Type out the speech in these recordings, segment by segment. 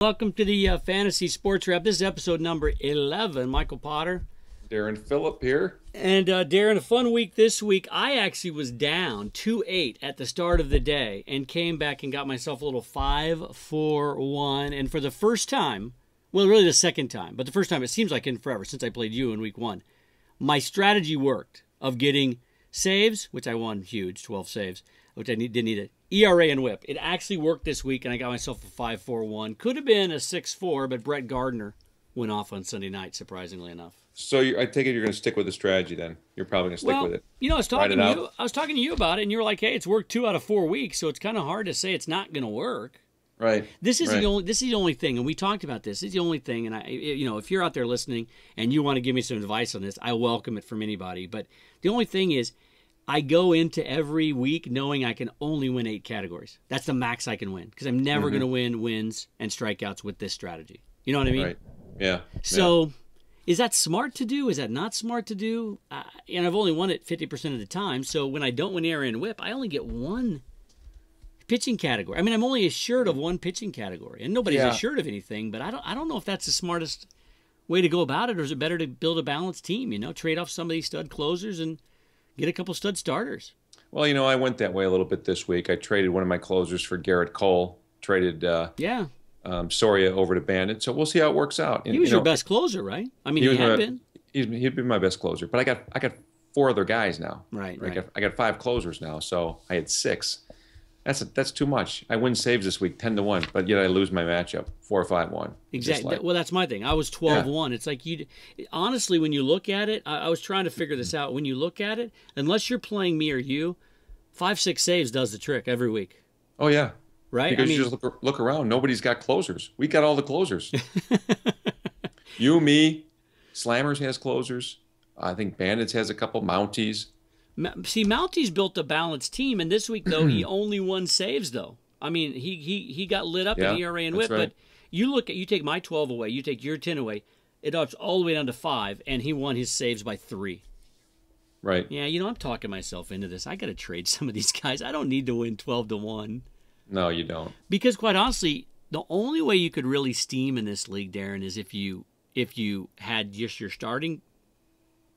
Welcome to the Fantasy Sports Wrap. This is episode number 11. Michael Potter. Darren Phillip here. And Darren, a fun week this week. I actually was down 2-8 at the start of the day and came back and got myself a little 5-4-1. And for the first time, well, really the second time, but the first time, it seems like in forever since I played you in week 1, my strategy worked of getting saves, which I won huge, 12 saves, which I didn't need it. ERA and whip. It actually worked this week, and I got myself a 5-4-1. Could have been a 6-4, but Brett Gardner went off on Sunday night, surprisingly enough. So I take it you're going to stick with the strategy then. You're probably going to stick with it. You know, I was talking to you about it, and you were like, "Hey, it's worked 2 out of 4 weeks, so it's kind of hard to say it's not going to work." Right. This is the only thing, and we talked about this. This is the only thing, and if you're out there listening and you want to give me some advice on this, I welcome it from anybody. But the only thing is, I go into every week knowing I can only win 8 categories. That's the max I can win because I'm never going to win wins and strikeouts with this strategy. You know what I mean? Right. Yeah. So, is that smart to do? Is that not smart to do? And I've only won it 50% of the time. So when I don't win ERA and whip, I only get 1 pitching category. I mean, I'm only assured of 1 pitching category, and nobody's assured of anything. But I don't know if that's the smartest way to go about it, or is it better to build a balanced team? You know, trade off some of these stud closers and get a couple stud starters. Well, I went that way a little bit this week. I traded one of my closers for Garrett Cole. Traded Soria over to Bandit. So we'll see how it works out. And, he was your best closer, right? I mean, he had been. He'd been my best closer, but I got 4 other guys now. Right. I got 5 closers now, so I had 6. That's too much. I win saves this week 10-1, but yet I lose my matchup 4-5-1. Exactly. Well, that's my thing. I was 12-1. It's like honestly, when you look at it, I was trying to figure this out. When you look at it, unless you're playing me or you, 5-6 saves does the trick every week. Oh yeah. Right. Because you just look around. Nobody's got closers. We got all the closers. You, me, Slammers has closers. I think Bandits has a couple. Mounties. See, Mounties built a balanced team, and this week though he only won saves though. I mean, he got lit up in ERA and whip, right. But you take my 12 away, you take your 10 away, it ups all the way down to 5, and he won his saves by 3. Right. Yeah, I'm talking myself into this. I got to trade some of these guys. I don't need to win 12-1. No, you don't. Because quite honestly, the only way you could really steam in this league, Darren, is if you had just your starting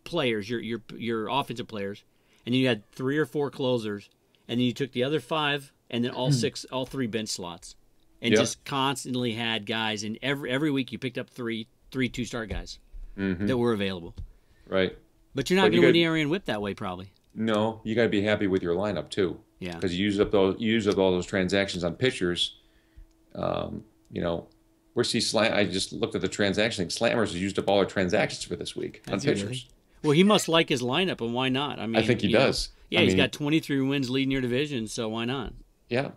players, your offensive players, and you had 3 or 4 closers, and then you took the other 5, and then all 3 bench slots, and just constantly had guys. And every week you picked up 3 2-star guys that were available. Right. But you're not going to win the ERA and whip that way, probably. No, you got to be happy with your lineup too. Yeah. Because you used up all those transactions on pitchers. I just looked at the transaction. Slammers has used up all their transactions for this week on pitchers. Really? Well, he must like his lineup, and why not? I think he does. Yeah, he's got 23 wins leading your division, so why not? Yeah.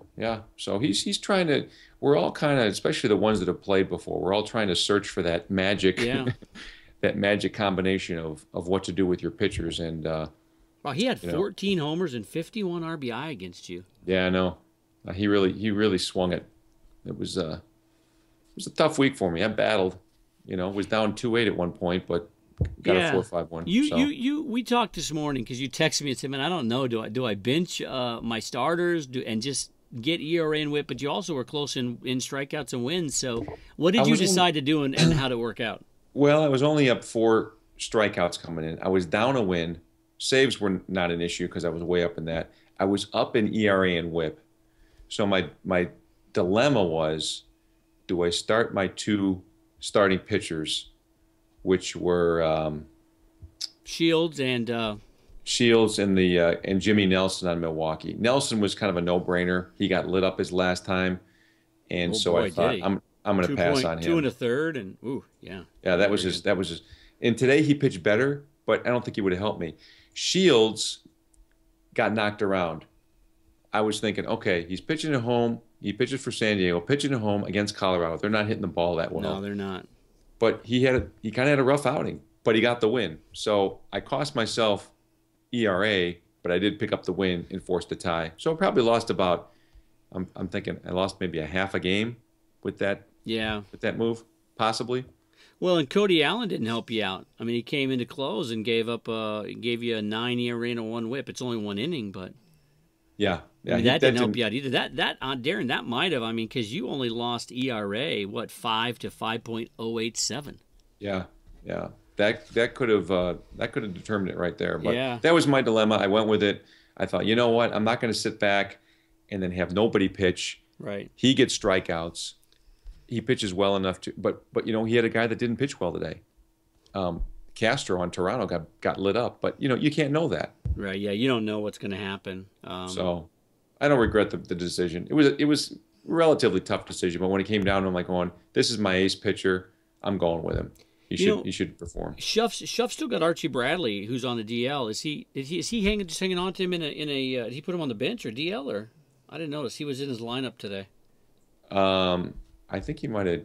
So he's trying to. We're all kind of, especially the ones that have played before. We're all trying to search for that magic, that magic combination of what to do with your pitchers. And well, he had 14 homers and 51 RBI against you. Yeah, I know. He really swung it. It was a tough week for me. I battled. Was down 2-8 at one point, but got a 4-5-1. We talked this morning because you texted me and said, "Man, I don't know. Do I bench my starters and just get ERA and whip?" But you also were close in strikeouts and wins. So what did you decide to do and how did it work out? Well, I was only up 4 strikeouts coming in. I was down a win. Saves were not an issue because I was way up in that. I was up in ERA and whip. So my dilemma was, do I start my 2 starting pitchers, which were Shields and and Jimmy Nelson on Milwaukee. Nelson was kind of a no-brainer. He got lit up his last time, and I thought I'm going to pass on him. 2 1/3, and Yeah, that was just. And today he pitched better, but I don't think he would have helped me. Shields got knocked around. I was thinking, okay, he's pitching at home. He pitches for San Diego, pitching at home against Colorado. They're not hitting the ball that well. No, they're not. But he kind of had a rough outing, but he got the win. So I cost myself ERA, but I did pick up the win and forced a tie. So I probably lost about. I'm thinking I lost maybe a half a game with that. Yeah. With that move, possibly. Well, and Cody Allen didn't help you out. I mean, he came into close and gave you a 9 ERA and a 1 WHIP. It's only 1 inning, but yeah, I Yeah, mean, he that that didn't help didn't. you out either. Darren, that might have. I mean, because you only lost ERA, what, 5 to 5.087. Yeah, yeah. That could have determined it right there. But Yeah, that was my dilemma. I went with it. I thought, you know what? I'm not going to sit back and then have nobody pitch. right. He gets strikeouts. He pitches well enough to, but he had a guy that didn't pitch well today. Castro on Toronto got lit up, but you can't know that. Right. Yeah, you don't know what's going to happen. So I don't regret the decision. It was a relatively tough decision, but when it came down, I'm like going, this is my ace pitcher. I'm going with him. He should perform. Schuff still got Archie Bradley, who's on the DL. Is he hanging on to him did he put him on the bench or DL or? I didn't notice he was in his lineup today. I think he might have.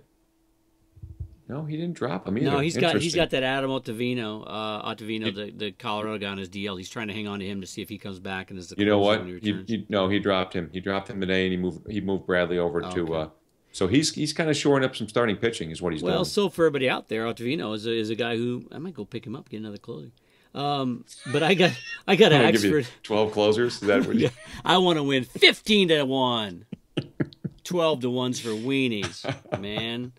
No, he didn't drop him either. No, he's got Interesting. that Adam Ottavino, the Colorado guy on his DL. He's trying to hang on to him to see if he comes back and is the You know closer what? when he returns. No, he dropped him. He dropped him today, and he moved Bradley over to. Okay. So he's kind of shoring up some starting pitching, is what he's Well, doing. so for everybody out there, Ottavino is a guy who I might go pick him up, get another closer. But I got I'm gonna axe give you for 12 closers. Is that what yeah, I want to win 15-1, 12-1s for weenies, man.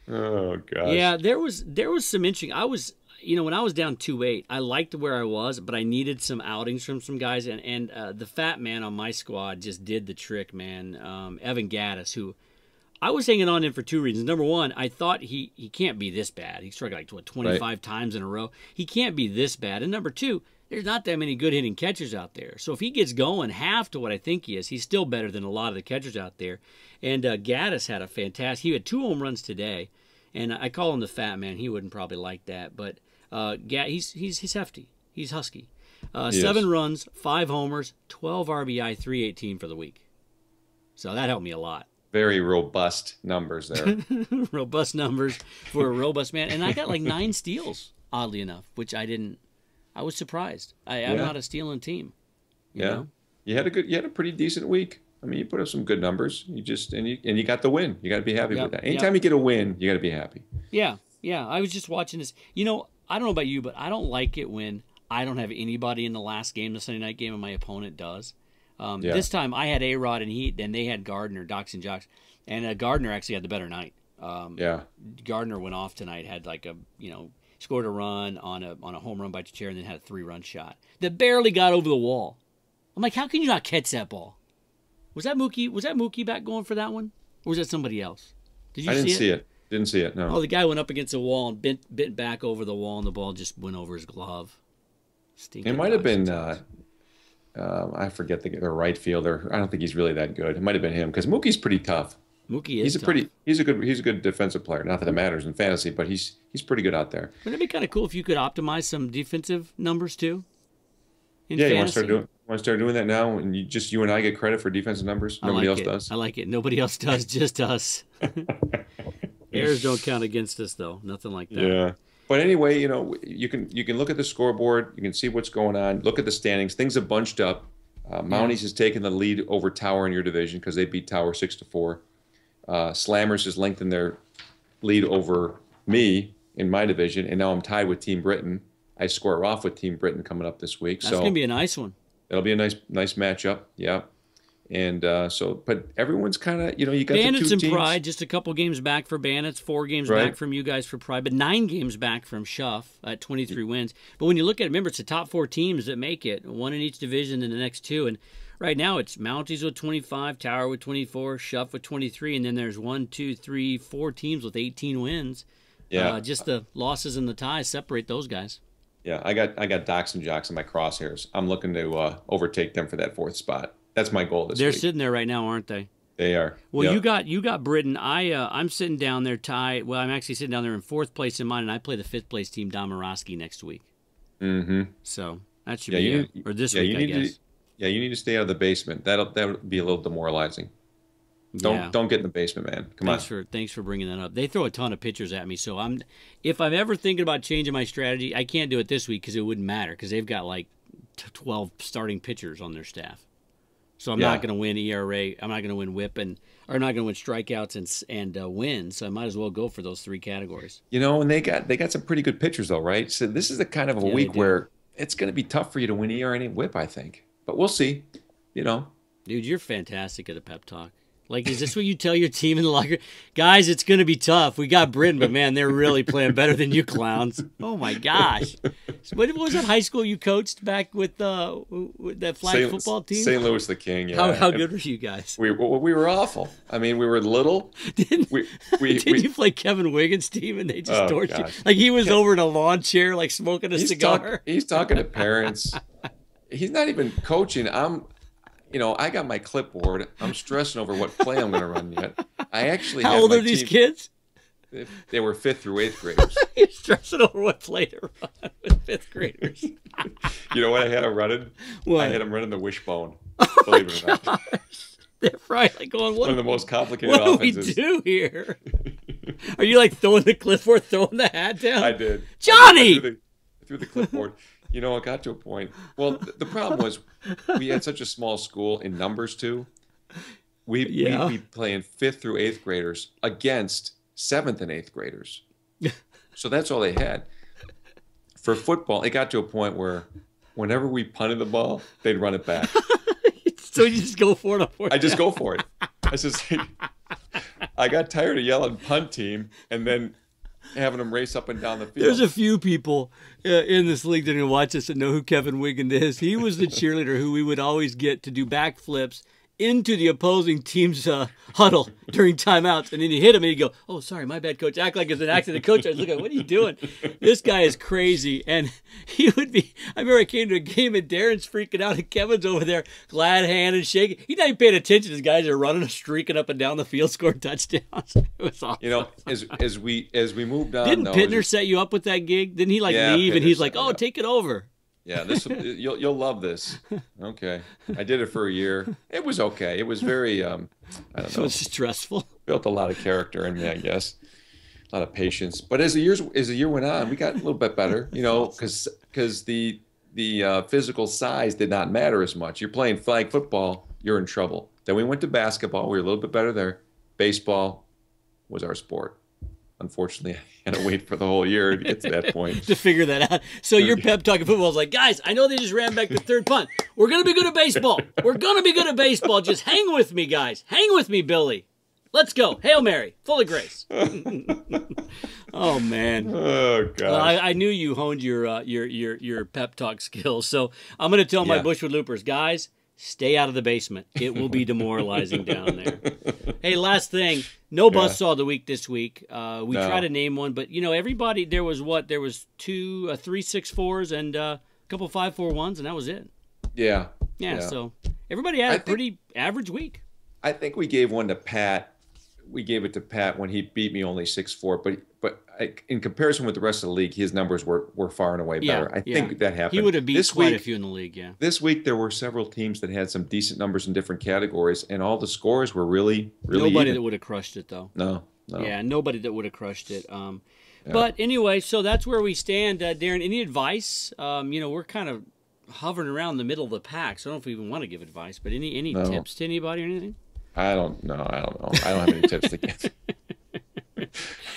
Oh gosh. Yeah, there was some interesting. When I was down 2-8, I liked where I was, but I needed some outings from some guys, and the fat man on my squad just did the trick, man. Evan Gaddis, who I was hanging on him for two reasons. Number one, I thought he can't be this bad. He struck like 25 Right. times in a row. He can't be this bad. And number two, there's not that many good hitting catchers out there. So if he gets going half to what I think he is, he's still better than a lot of the catchers out there. And Gaddis had a fantastic. He had 2 home runs today, and I call him the fat man. He wouldn't probably like that, but he's hefty. He's husky. Yes. 7 runs, 5 homers, 12 RBI, 318 for the week. So that helped me a lot. Very robust numbers there. Robust numbers for a robust man. And I got like 9 steals, oddly enough, which I was surprised. I'm Yeah. not a stealing team. You know? You had a pretty decent week. I mean, you put up some good numbers. You got the win. You got to be happy with that. Anytime you get a win, you got to be happy. Yeah. I was just watching this. I don't know about you, but I don't like it when I don't have anybody in the last game, the Sunday night game, and my opponent does. This time I had A-Rod and they had Gardner, Docs and Jocks, and Gardner actually had the better night. Gardner went off tonight, had scored a run on a home run by Chair, and then had a 3-run shot that barely got over the wall. I'm like, how can you not catch that ball? Was that Mookie? Was that Mookie back going for that one, or was that somebody else? Did you I didn't see see it. Didn't see it. No. Oh, the guy went up against the wall and bent back over the wall, and the ball just went over his glove. It might have been. I forget the right fielder. I don't think he's really that good. It might have been him because Mookie's pretty tough. Mookie is tough. He's a good defensive player. Not that it matters in fantasy, but he's pretty good out there. Wouldn't it be kind of cool if you could optimize some defensive numbers too? Yeah, you want to start doing that now, and you and I get credit for defensive numbers. Nobody else does. I like it. Nobody else does, just us. Errors don't count against us, though. Nothing like that. Yeah. But anyway, you can look at the scoreboard. You can see what's going on. Look at the standings. Things have bunched up. Mounties has taken the lead over Tower in your division because they beat Tower 6-4. Slammers has lengthened their lead over me in my division, and now I'm tied with Team Brittain. I square off with Team Brittain coming up this week. That's going to be a nice one. It'll be a nice matchup. Yeah. And but everyone's kind of, you got Bandits the two and teams. Pride, just a couple games back for Bandits, 4 games Right. back from you guys for Pride, but 9 games back from Schuff at 23 wins. But when you look at it, remember, it's the top 4 teams that make it, 1 in each division and the next 2. And right now it's Mounties with 25, Tower with 24, Schuff with 23, and then there's 1, 2, 3, 4 teams with 18 wins. Yeah. Just the losses and the ties separate those guys. Yeah, I got Docs and Jocks in my crosshairs. I'm looking to overtake them for that 4th spot. That's my goal this They're week. sitting there right now, aren't they? They are. Well, Yep. you got Brittain. I'm sitting down there tied. Well, I'm actually sitting down there in 4th place in mine, and I play the 5th place team, Domaracki, next week. Mm-hmm. So that should Yeah, be or this week, I guess. You need to stay out of the basement. That'll be a little demoralizing. Don't get in the basement, man. Come on. Thanks for bringing that up. They throw a ton of pitchers at me, so if I'm ever thinking about changing my strategy, I can't do it this week because it wouldn't matter because they've got like 12 starting pitchers on their staff. So I'm not going to win ERA. I'm not going to win WHIP, or I'm not going to win strikeouts and wins. So I might as well go for those 3 categories. And they got some pretty good pitchers though, right? So this is the kind of a week where it's going to be tough for you to win ERA and WHIP, I think. But we'll see. Dude, you're fantastic at a pep talk. Like, is this what you tell your team in the locker? Guys, it's going to be tough. We got Brittain, but man, they're really playing better than you clowns. Oh my gosh! What was that high school you coached back with that flag football team? St. Louis the King. Yeah. How good were you guys? We were awful. I mean, we were little. Didn't you play Kevin Wiggins' team and they just tortured you? Like he was over in a lawn chair, like smoking a cigar. He's talking to parents. He's not even coaching. I got my clipboard. I'm stressing over what play I'm going to run yet. I actually How old are these kids? They were 5th through 8th graders. You're stressing over what play to run with 5th graders. You know what I had them running? What? I had them running the wishbone. Oh believe it or not. They're probably going, one of the most complicated offenses. What do we do here? Are you like throwing the clipboard, throwing the hat down? I did. Johnny! I threw the clipboard. You know, it got to a point. Well, the problem was we had such a small school in numbers too. We'd be playing 5th through 8th graders against 7th and 8th graders. So that's all they had. For football, it got to a point where whenever we punted the ball, they'd run it back. So you just go for it? I just go for it. I got tired of yelling punt team and then having them race up and down the field. There's a few people in this league that are going to watch this and know who Kevin Wiggins is. He was the cheerleader who we would always get to do backflips into the opposing team's huddle during timeouts. And then you hit him and you go, oh, sorry, my bad, coach. Act like it's an accident. Coach, I was looking, what are you doing? This guy is crazy. And he would be, I remember I came to a game and Deron's freaking out and Kevin's over there glad hand and shaking. He's not even paying attention. These guys are running, streaking up and down the field, scoring touchdowns. It was awesome. You know, as we moved on, didn't Pittner set you up with that gig? Didn't he leave Pittner and he's like, oh, take it over? Yeah, you'll love this. Okay, I did it for a year. It was okay. It was very I don't know. So it's stressful. Built a lot of character in me, I guess. A lot of patience. But as the year went on, we got a little bit better. You know, because the physical size did not matter as much. You're playing flag football, you're in trouble. Then we went to basketball. We were a little bit better there. Baseball was our sport. Unfortunately, I had to wait for the whole year to get to that point. To figure that out. So your pep talk of football is like, guys, I know they just ran back the 3rd punt. We're going to be good at baseball. We're going to be good at baseball. Just hang with me, guys. Hang with me, Billy. Let's go. Hail Mary. Full of grace. Oh, man. Oh, God. I knew you honed your pep talk skills. So I'm going to tell my Bushwood Loopers, guys, stay out of the basement. It will be demoralizing down there. Hey, last thing. No buzzsaw of the week this week. We try to name one, but, you know, everybody, there was 3 6-4s and a couple 5-4-1s, and that was it. Yeah. So everybody had a pretty average week. I think we gave one to Pat. We gave it to Pat when he beat me only 6-4, but in comparison with the rest of the league, his numbers were far and away better. I think that happened. He would have beat quite a few in the league, yeah. This week there were several teams that had some decent numbers in different categories, and all the scores were really nobody even. that would have crushed it, though. No. Yeah, nobody that would have crushed it. But anyway, so that's where we stand. Deron, any advice? You know, we're kind of hovering around the middle of the pack, so I don't know if we even want to give advice, but any tips to anybody or anything? I don't know. I don't have any tips to give.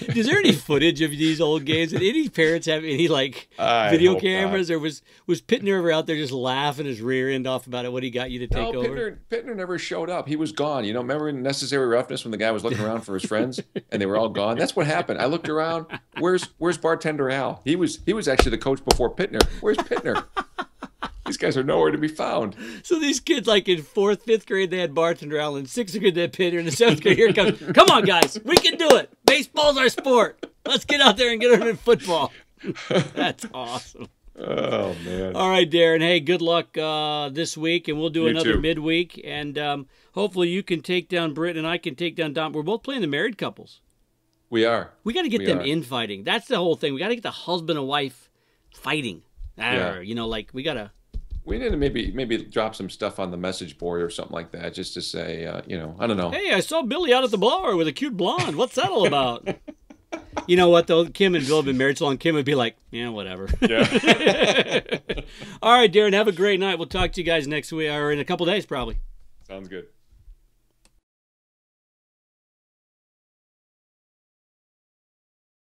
Is there any footage of these old games? Did any parents have any video cameras, or was Pittner ever out there just laughing his rear end off about it? What he got you to take over? Pittner never showed up. He was gone. You know, remember in Necessary Roughness when the guy was looking around for his friends and they were all gone? That's what happened. I looked around. Where's bartender Al? He was actually the coach before Pittner. Where's Pittner? These guys are nowhere to be found. So these kids, like in 4th, 5th grade, they had bartender Al. In 6th grade, they had Pittner. In the 7th grade, here it comes. Come on, guys. We can do it. Baseball's our sport. Let's get out there and get them in football. That's awesome. Oh, man. All right, Deron. Hey, good luck this week, and we'll do another too. midweek. And hopefully you can take down Britt and I can take down Dom. We're both playing the married couples. We are. We got to get them infighting. That's the whole thing. We got to get the husband and wife fighting. You know, like we got to. We need to maybe drop some stuff on the message board or something like that, just to say, you know, I don't know. Hey, I saw Billy out at the bar with a cute blonde. What's that all about? You know what, though? Kim and Bill have been married so long, Kim would be like, yeah, whatever. Yeah. All right, Deron, have a great night. We'll talk to you guys next week, or in a couple days, probably. Sounds good.